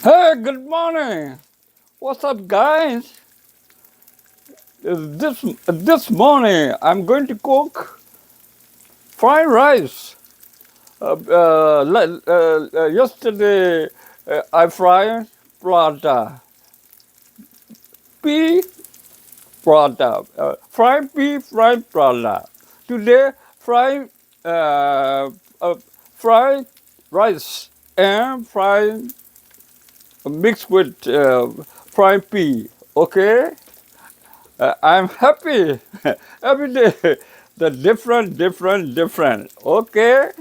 Hey, good morning. What's up, guys? This morning I'm going to cook fried rice. Yesterday I fried prata, beef prata, fried beef, fried prata. Today fried uh, uh, fried rice and fried mixed with fried pea. Okay. I'm happy every day. The different. Okay.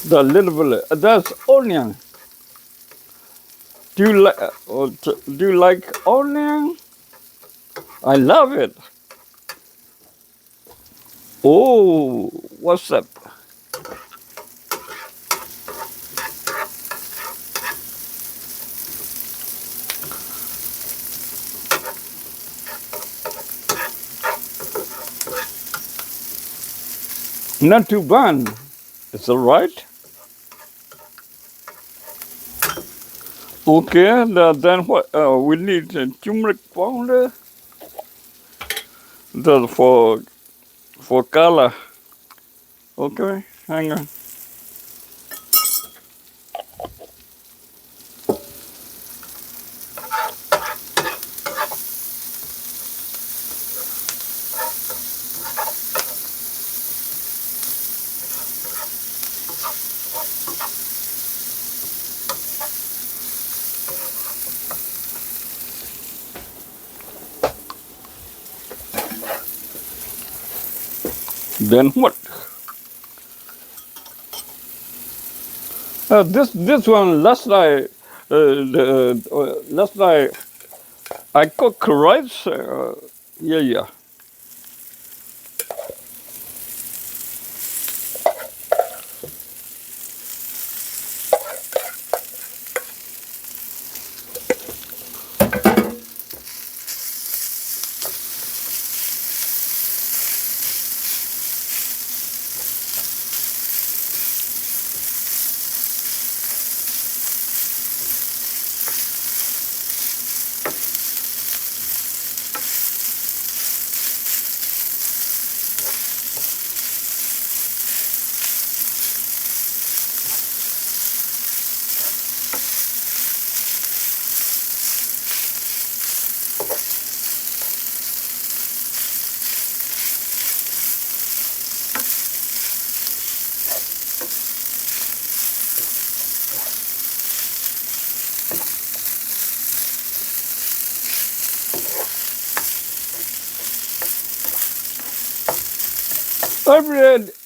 The little bit. That's onion. Do you like onion? I love it. Oh, what's up? Not too bad. It's all right. Okay. Then what? We need turmeric powder. For color. Okay. Hang on. Then what? This one last night I cook rice. Yeah.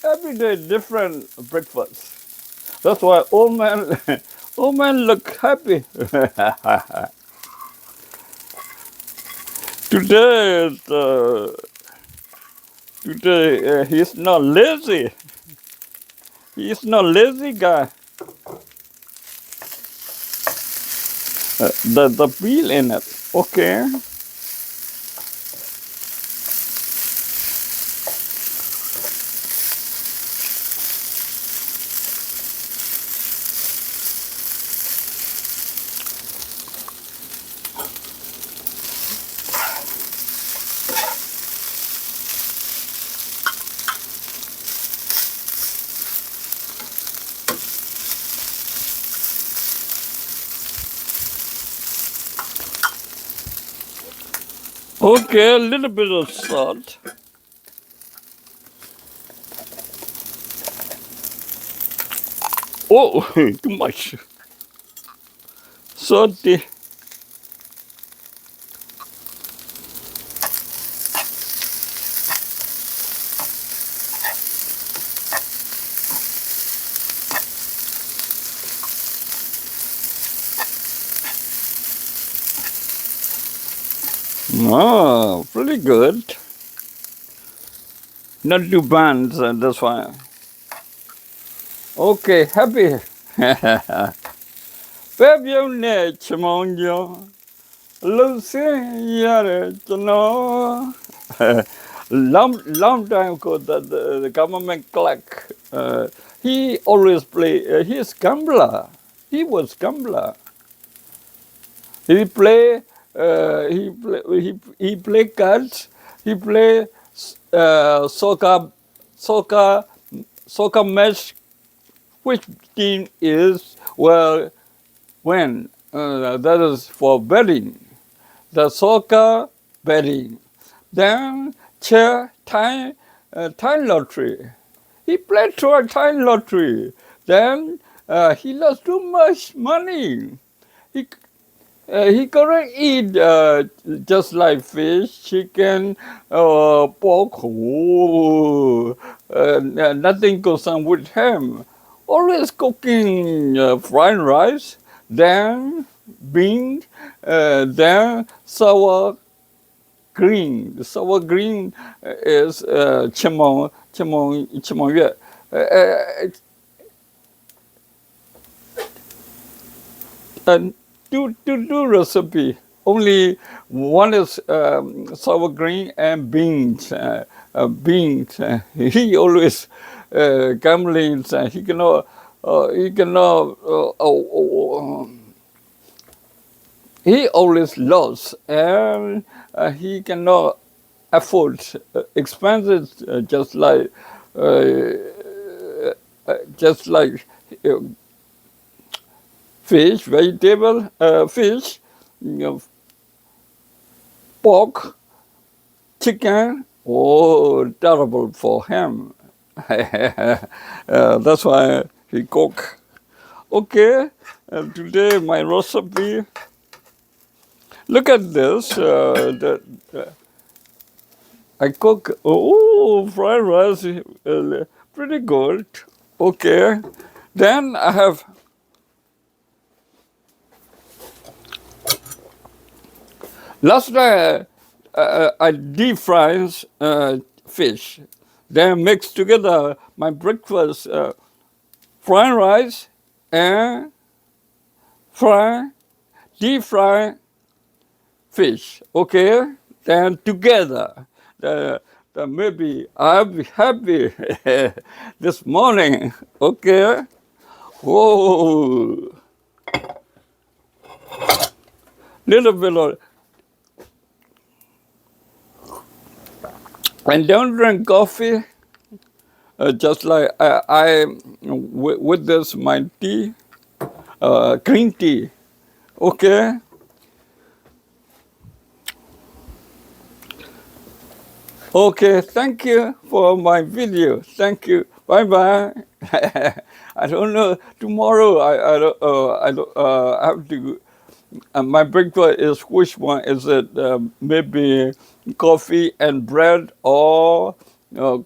Every day different breakfast. That's why old man old man look happy. today today he's not lazy. He's not lazy guy. The peel in it. Okay. Okay, a little bit of salt. Oh, too much. Salty. Oh, pretty good. Not too bad, so that's fine. Okay, happy. Fabio Nech, mon Dieu. Lucy, yeah, you know. Long time ago, the government clerk, he always play. He's gambler. He was gambler. He play. He play cards. He play soccer, soccer, soccer match. Which team is well when that is for betting. The soccer betting. Then chair time lottery. He played to a time lottery. Then he lost too much money. He he couldn't eat just like fish, chicken, pork. Oh, nothing goes on with him. Always cooking fried rice, then beans, then sour green. The sour green is chimon yue. And two recipe. Only one is sour green and beans. Beans. He always gambling. He cannot. He cannot. He always lost, and he cannot afford expenses uh, just like uh, fish, vegetable, fish, you know, pork, chicken. Oh, terrible for him. That's why he cook. Okay, today my recipe. Look at this. I cook. Oh, fried rice, pretty good. Okay, then I have. Last night I deep fried fish. Then mix together my breakfast, fried rice and deep fried fish. Okay, then together, maybe I'll be happy this morning. Okay. Whoa, little bit of, and don't drink coffee. Just like with this my tea, green tea. Okay. Okay, thank you for my video. Thank you. Bye bye. I don't know. Tomorrow I have to. My breakfast is which one is it? Maybe coffee and bread or this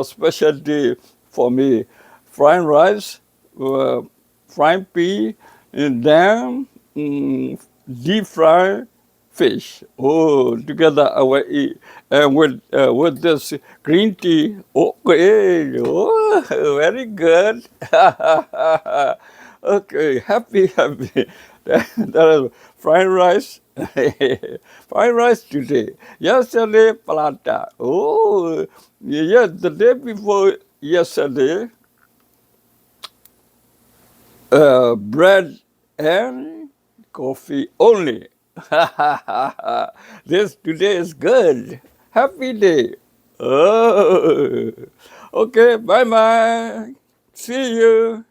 specialty for me, fried rice, fried pea, and then deep fried fish. Oh, together I will eat. And with this green tea, okay, oh, very good. Okay, happy. That is fried rice. Fried rice today. Yesterday, palata. Oh, yeah, the day before yesterday, bread and coffee only. This today is good. Happy day. Oh. Okay, bye bye. See you.